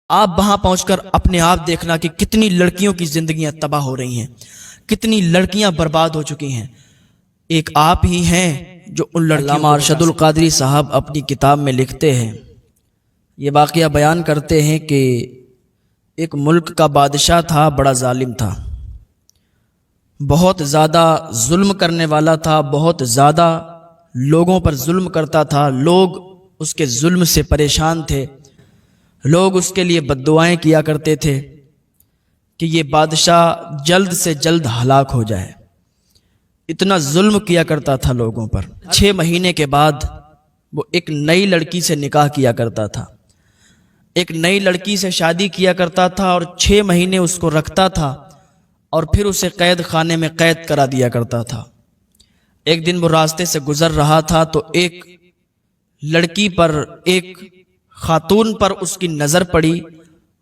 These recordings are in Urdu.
آپ وہاں پہنچ کر اپنے آپ دیکھنا کہ کتنی لڑکیوں کی زندگیاں تباہ ہو رہی ہیں، کتنی لڑکیاں برباد ہو چکی ہیں۔ ایک آپ ہی ہیں جو ان لڑکیوں علامہ ارشد القادری صاحب اپنی کتاب میں لکھتے ہیں، یہ واقعہ بیان کرتے ہیں کہ ایک ملک کا بادشاہ تھا، بڑا ظالم تھا، بہت زیادہ ظلم کرنے والا تھا، بہت زیادہ لوگوں پر ظلم کرتا تھا، لوگ اس کے ظلم سے پریشان تھے، لوگ اس کے لیے بد دعائیں کیا کرتے تھے کہ یہ بادشاہ جلد سے جلد ہلاک ہو جائے۔ اتنا ظلم کیا کرتا تھا لوگوں پر۔ 6 مہینے کے بعد وہ ایک نئی لڑکی سے نکاح کیا کرتا تھا، ایک نئی لڑکی سے شادی کیا کرتا تھا اور 6 مہینے اس کو رکھتا تھا اور پھر اسے قید خانے میں قید کرا دیا کرتا تھا۔ ایک دن وہ راستے سے گزر رہا تھا تو ایک لڑکی پر، ایک خاتون پر اس کی نظر پڑی۔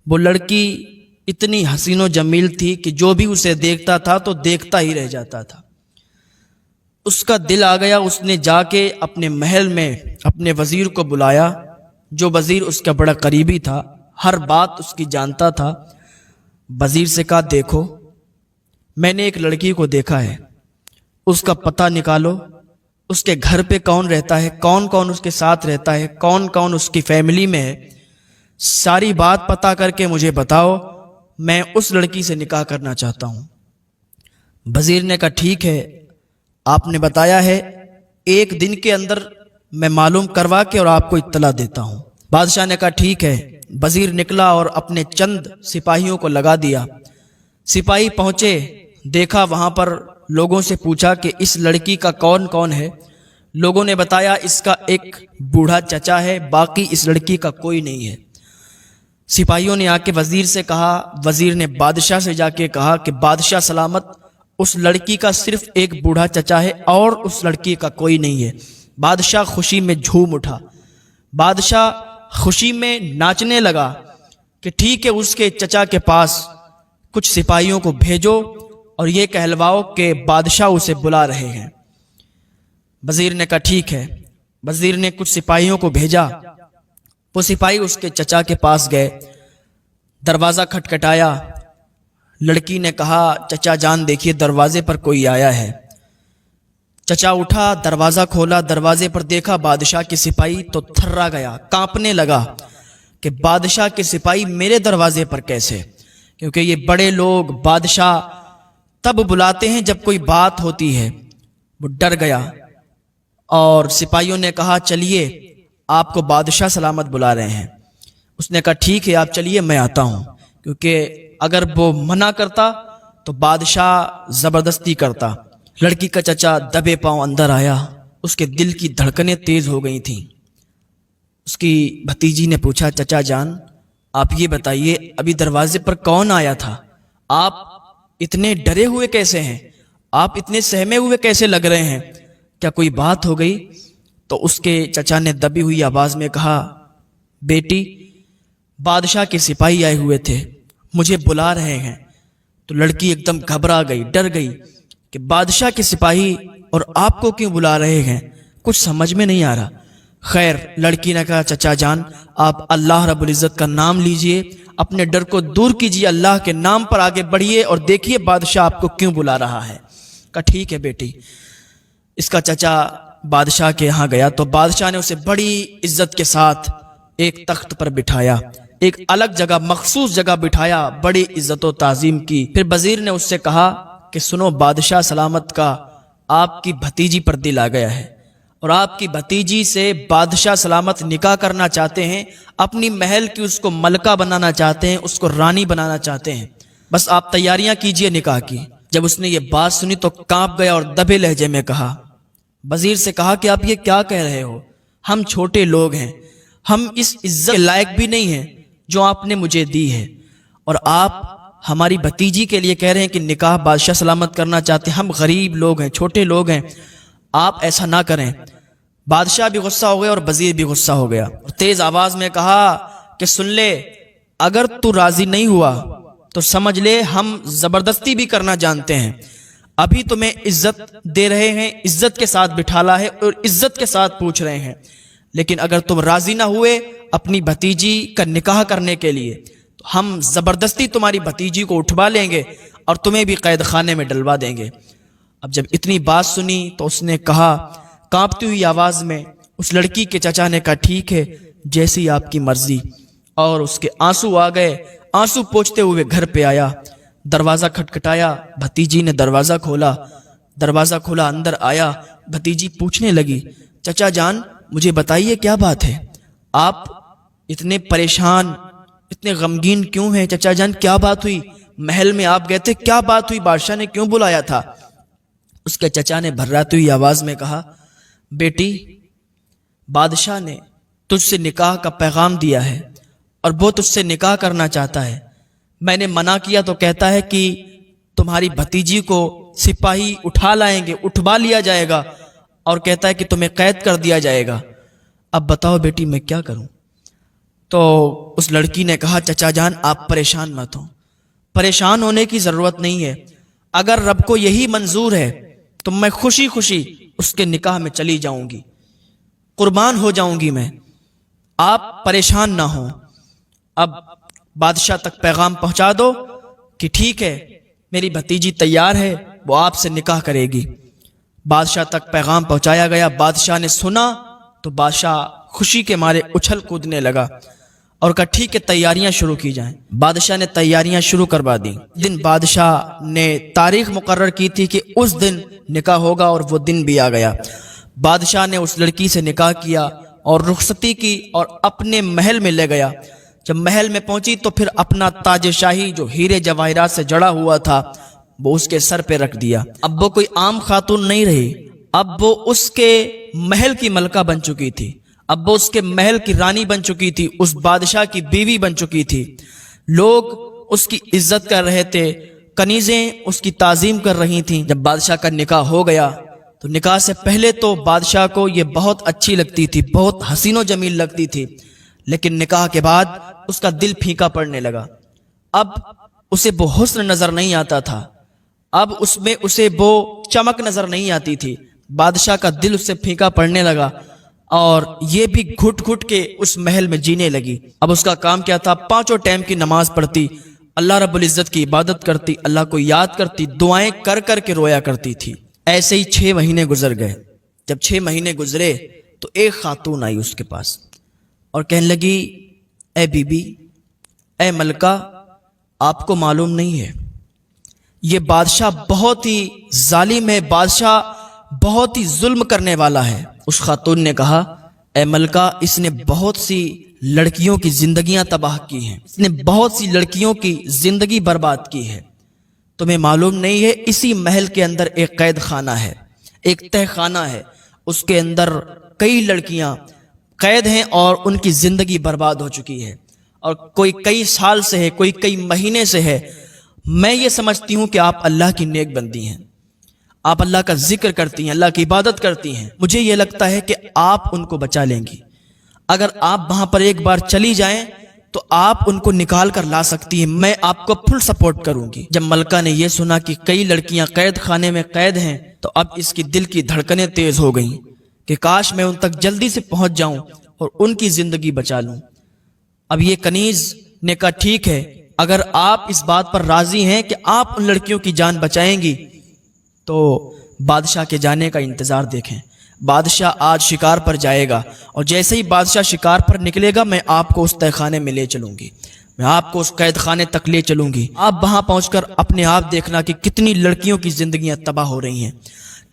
وہ لڑکی اتنی حسین و جمیل تھی کہ جو بھی اسے دیکھتا تھا تو دیکھتا ہی رہ جاتا تھا۔ اس کا دل آ گیا، اس نے جا کے اپنے محل میں اپنے وزیر کو بلایا، جو وزیر اس کا بڑا قریبی تھا، ہر بات اس کی جانتا تھا۔ وزیر سے کہا دیکھو میں نے ایک لڑکی کو دیکھا ہے، اس کا پتہ نکالو، اس کے گھر پہ کون رہتا ہے، کون کون اس کے ساتھ رہتا ہے، کون کون اس کی فیملی میں ہے، ساری بات پتہ کر کے مجھے بتاؤ، میں اس لڑکی سے نکاح کرنا چاہتا ہوں۔ وزیر نے کہا ٹھیک ہے، آپ نے بتایا ہے، 1 دن کے اندر میں معلوم کروا کے اور آپ کو اطلاع دیتا ہوں۔ بادشاہ نے کہا ٹھیک ہے۔ وزیر نکلا اور اپنے چند سپاہیوں کو لگا دیا۔ سپاہی پہنچے، دیکھا وہاں پر، لوگوں سے پوچھا کہ اس لڑکی کا کون کون ہے۔ لوگوں نے بتایا اس کا ایک بوڑھا چچا ہے، باقی اس لڑکی کا کوئی نہیں ہے۔ سپاہیوں نے آ کے وزیر سے کہا، وزیر نے بادشاہ سے جا کے کہا کہ بادشاہ سلامت، اس لڑکی کا صرف ایک بوڑھا چچا ہے اور اس لڑکی کا کوئی نہیں ہے۔ بادشاہ خوشی میں جھوم اٹھا، بادشاہ خوشی میں ناچنے لگا کہ ٹھیک ہے، اس کے چچا کے پاس کچھ سپاہیوں کو بھیجو اور یہ کہلواؤ کہ بادشاہ اسے بلا رہے ہیں۔ وزیر نے کہا ٹھیک ہے۔ وزیر نے کچھ سپاہیوں کو بھیجا، وہ سپاہی اس کے چچا کے پاس گئے، دروازہ کھٹکھٹایا، لڑکی نے کہا چچا جان دیکھیے دروازے پر کوئی آیا ہے۔ چچا اٹھا، دروازہ کھولا، دروازے پر دیکھا بادشاہ کے سپاہی، تو تھرا گیا، کانپنے لگا کہ بادشاہ کے سپاہی میرے دروازے پر کیسے؟ کیونکہ یہ بڑے لوگ بادشاہ تب بلاتے ہیں جب کوئی بات ہوتی ہے۔ وہ ڈر گیا اور سپاہیوں نے کہا چلیے آپ کو بادشاہ سلامت بلا رہے ہیں۔ اس نے کہا ٹھیک ہے آپ چلیے، میں آتا ہوں، کیونکہ اگر وہ منع کرتا تو بادشاہ زبردستی کرتا۔ لڑکی کا چچا دبے پاؤں اندر آیا، اس کے دل کی دھڑکنیں تیز ہو گئی تھیں۔ اس کی بھتیجی نے پوچھا چچا جان آپ یہ بتائیے ابھی دروازے پر کون آیا تھا؟ آپ اتنے ڈرے ہوئے کیسے ہیں؟ آپ اتنے سہمے ہوئے کیسے لگ رہے ہیں؟ کیا کوئی بات ہو گئی؟ تو اس کے چچا نے دبی ہوئی آواز میں کہا بیٹی بادشاہ کے سپاہی آئے ہوئے تھے، مجھے بلا رہے ہیں۔ تو لڑکی ایک دم گھبرا گئی، ڈر گئی کہ بادشاہ کے سپاہی اور آپ کو کیوں بلا رہے ہیں، کچھ سمجھ میں نہیں آ رہا۔ خیر لڑکی نے کہا چچا جان آپ اللہ رب العزت کا نام لیجئے، اپنے ڈر کو دور کیجئے، اللہ کے نام پر آگے بڑھیے اور دیکھیے بادشاہ آپ کو کیوں بلا رہا ہے۔ کہا ٹھیک ہے بیٹی۔ اس کا چچا بادشاہ کے یہاں گیا تو بادشاہ نے اسے بڑی عزت کے ساتھ ایک تخت پر بٹھایا، ایک الگ جگہ، مخصوص جگہ بٹھایا، بڑی عزت و تعظیم کی۔ پھر وزیر نے اس سے کہا کہ سنو بادشاہ سلامت کا آپ کی بھتیجی پر دل آ گیا ہے اور آپ کی بھتیجی سے بادشاہ سلامت نکاح کرنا چاہتے ہیں، اپنی محل کی اس کو ملکہ بنانا چاہتے ہیں، اس کو رانی بنانا چاہتے ہیں، بس آپ تیاریاں کیجئے نکاح کی۔ جب اس نے یہ بات سنی تو کانپ گیا اور دبے لہجے میں کہا، وزیر سے کہا کہ آپ یہ کیا کہہ رہے ہو، ہم چھوٹے لوگ ہیں، ہم اس عزت کے لائق بھی نہیں ہیں جو آپ نے مجھے دی ہے، اور آپ ہماری بھتیجی کے لیے کہہ رہے ہیں کہ نکاح بادشاہ سلامت کرنا چاہتے ہیں، ہم غریب لوگ ہیں، چھوٹے لوگ ہیں، آپ ایسا نہ کریں۔ بادشاہ بھی غصہ ہو گیا اور وزیر بھی غصہ ہو گیا اور تیز آواز میں کہا کہ سن لے، اگر تو راضی نہیں ہوا تو سمجھ لے ہم زبردستی بھی کرنا جانتے ہیں، ابھی تمہیں عزت دے رہے ہیں، عزت کے ساتھ بٹھالا ہے اور عزت کے ساتھ پوچھ رہے ہیں، لیکن اگر تم راضی نہ ہوئے اپنی بھتیجی کا نکاح کرنے کے لیے ہم زبردستی تمہاری بھتیجی کو اٹھوا لیں گے اور تمہیں بھی قید خانے میں ڈلوا دیں گے۔ اب جب اتنی بات سنی تو اس نے کہا کانپتی ہوئی آواز میں، اس لڑکی کے چچا نے کہا ٹھیک ہے جیسی آپ کی مرضی، اور اس کے آنسو آ گئے۔ آنسو پوچھتے ہوئے گھر پہ آیا، دروازہ کھٹکھٹایا، بھتیجی نے دروازہ کھولا، اندر آیا۔ بھتیجی پوچھنے لگی چچا جان مجھے بتائیے کیا بات ہے، آپ اتنے پریشان اتنے غمگین کیوں ہیں؟ چچا جان کیا بات ہوئی؟ محل میں آپ گئے تھے، کیا بات ہوئی؟ بادشاہ نے کیوں بلایا تھا؟ اس کے چچا نے بھرراتی ہوئی آواز میں کہا بیٹی بادشاہ نے تجھ سے نکاح کا پیغام دیا ہے اور وہ تجھ سے نکاح کرنا چاہتا ہے۔ میں نے منع کیا تو کہتا ہے کہ تمہاری بھتیجی کو سپاہی اٹھا لائیں گے، اٹھوا لیا جائے گا، اور کہتا ہے کہ تمہیں قید کر دیا جائے گا۔ اب بتاؤ بیٹی میں کیا کروں؟ تو اس لڑکی نے کہا چچا جان آپ پریشان مت ہوں، پریشان ہونے کی ضرورت نہیں ہے، اگر رب کو یہی منظور ہے تو میں خوشی خوشی اس کے نکاح میں چلی جاؤں گی، قربان ہو جاؤں گی میں، آپ پریشان نہ ہوں۔ اب بادشاہ تک پیغام پہنچا دو کہ ٹھیک ہے میری بھتیجی تیار ہے، وہ آپ سے نکاح کرے گی۔ بادشاہ تک پیغام پہنچایا گیا، بادشاہ نے سنا تو بادشاہ خوشی کے مارے اچھل کودنے لگا اور کہا ٹھیک ہے تیاریاں شروع کی جائیں۔ بادشاہ نے تیاریاں شروع کروا دی۔ دن بادشاہ نے تاریخ مقرر کی تھی کہ اس دن نکاح ہوگا، اور وہ دن بھی آ گیا۔ بادشاہ نے اس لڑکی سے نکاح کیا اور رخصتی کی اور اپنے محل میں لے گیا۔ جب محل میں پہنچی تو پھر اپنا تاج شاہی جو ہیرے جواہرات سے جڑا ہوا تھا وہ اس کے سر پہ رکھ دیا۔ اب وہ کوئی عام خاتون نہیں رہی، اب وہ اس کے محل کی ملکہ بن چکی تھی، اب وہ اس کے محل کی رانی بن چکی تھی، اس بادشاہ کی بیوی بن چکی تھی۔ لوگ اس کی عزت کر رہے تھے، کنیزیں اس کی تعظیم کر رہی تھیں۔ جب بادشاہ کا نکاح ہو گیا تو نکاح سے پہلے تو بادشاہ کو یہ بہت اچھی لگتی تھی، بہت حسین و جمیل لگتی تھی، لیکن نکاح کے بعد اس کا دل پھیکا پڑنے لگا۔ اب اسے وہ حسن نظر نہیں آتا تھا، اب اس میں اسے وہ چمک نظر نہیں آتی تھی۔ بادشاہ کا دل اس سے پھیکا پڑنے لگا اور یہ بھی گھٹ گھٹ کے اس محل میں جینے لگی۔ اب اس کا کام کیا تھا؟ 5 ٹائم کی نماز پڑھتی، اللہ رب العزت کی عبادت کرتی، اللہ کو یاد کرتی، دعائیں کر کر کے رویا کرتی تھی۔ ایسے ہی 6 مہینے گزر گئے۔ جب 6 مہینے گزرے تو ایک خاتون آئی اس کے پاس اور کہنے لگی اے بی بی، اے ملکہ، آپ کو معلوم نہیں ہے یہ بادشاہ بہت ہی ظالم ہے، بادشاہ بہت ہی ظلم کرنے والا ہے۔ اس خاتون نے کہا اے ملکہ، اس نے بہت سی لڑکیوں کی زندگیاں تباہ کی ہیں، اس نے بہت سی لڑکیوں کی زندگی برباد کی ہے، تمہیں معلوم نہیں ہے اسی محل کے اندر ایک قید خانہ ہے، ایک تہ خانہ ہے، اس کے اندر کئی لڑکیاں قید ہیں اور ان کی زندگی برباد ہو چکی ہے، اور کوئی کئی سال سے ہے، کوئی کئی مہینے سے ہے۔ میں یہ سمجھتی ہوں کہ آپ اللہ کی نیک بندی ہیں، آپ اللہ کا ذکر کرتی ہیں، اللہ کی عبادت کرتی ہیں، مجھے یہ لگتا ہے کہ آپ ان کو بچا لیں گی، اگر آپ وہاں پر ایک بار چلی جائیں تو آپ ان کو نکال کر لا سکتی ہیں، میں آپ کو فل سپورٹ کروں گی۔ جب ملکہ نے یہ سنا کہ کئی لڑکیاں قید خانے میں قید ہیں تو اب اس کی دل کی دھڑکنیں تیز ہو گئیں کہ کاش میں ان تک جلدی سے پہنچ جاؤں اور ان کی زندگی بچا لوں۔ اب یہ کنیز نے کہا ٹھیک ہے، اگر آپ اس بات پر راضی ہیں کہ آپ ان لڑکیوں کی جان بچائیں گی تو بادشاہ کے جانے کا انتظار دیکھیں۔ بادشاہ آج شکار پر جائے گا اور جیسے ہی بادشاہ شکار پر نکلے گا میں آپ کو اس تہ خانے میں لے چلوں گی، میں آپ کو اس قید خانے تک لے چلوں گی۔ آپ وہاں پہنچ کر اپنے آپ دیکھنا کہ کتنی لڑکیوں کی زندگیاں تباہ ہو رہی ہیں،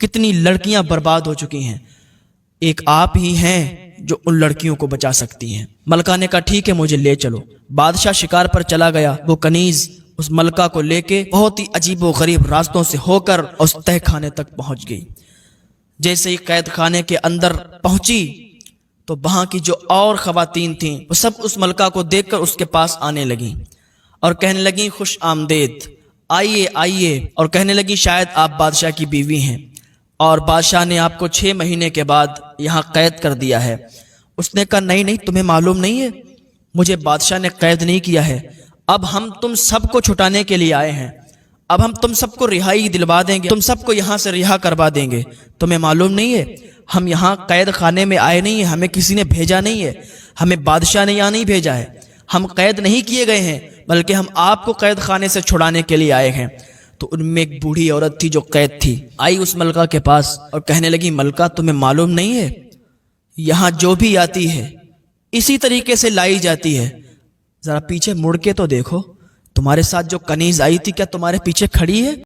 کتنی لڑکیاں برباد ہو چکی ہیں، ایک آپ ہی ہیں جو ان لڑکیوں کو بچا سکتی ہیں۔ ملکہ نے کہا ٹھیک ہے مجھے لے چلو۔ بادشاہ شکار پر چلا گیا، وہ کنیز اس ملکہ کو لے کے بہت ہی عجیب و غریب راستوں سے ہو کر اس تہ خانے تک پہنچ گئی۔ جیسے ہی قید خانے کے اندر پہنچی تو وہاں کی جو اور خواتین تھیں وہ سب اس ملکہ کو دیکھ کر اس کے پاس آنے لگیں اور کہنے لگیں خوش آمدید، آئیے آئیے، اور کہنے لگی شاید آپ بادشاہ کی بیوی ہیں اور بادشاہ نے آپ کو 6 مہینے کے بعد یہاں قید کر دیا ہے۔ اس نے کہا نہیں تمہیں معلوم نہیں ہے، مجھے بادشاہ نے قید نہیں کیا ہے، اب ہم تم سب کو چھٹانے کے لیے آئے ہیں، اب ہم تم سب کو رہائی دلوا دیں گے، تم سب کو یہاں سے رہا کروا دیں گے۔ تمہیں معلوم نہیں ہے ہم یہاں قید خانے میں آئے نہیں ہیں، ہمیں کسی نے بھیجا نہیں ہے، ہمیں بادشاہ نے یہاں نہیں بھیجا ہے، ہم قید نہیں کیے گئے ہیں، بلکہ ہم آپ کو قید خانے سے چھڑانے کے لیے آئے ہیں۔ تو ان میں ایک بوڑھی عورت تھی جو قید تھی، آئی اس ملکہ کے پاس اور کہنے لگی ملکہ تمہیں معلوم نہیں ہے یہاں جو بھی آتی ہے اسی طریقے سے لائی جاتی ہے، ذرا پیچھے مڑ کے تو دیکھو تمہارے ساتھ جو کنیز آئی تھی کیا تمہارے پیچھے کھڑی ہے؟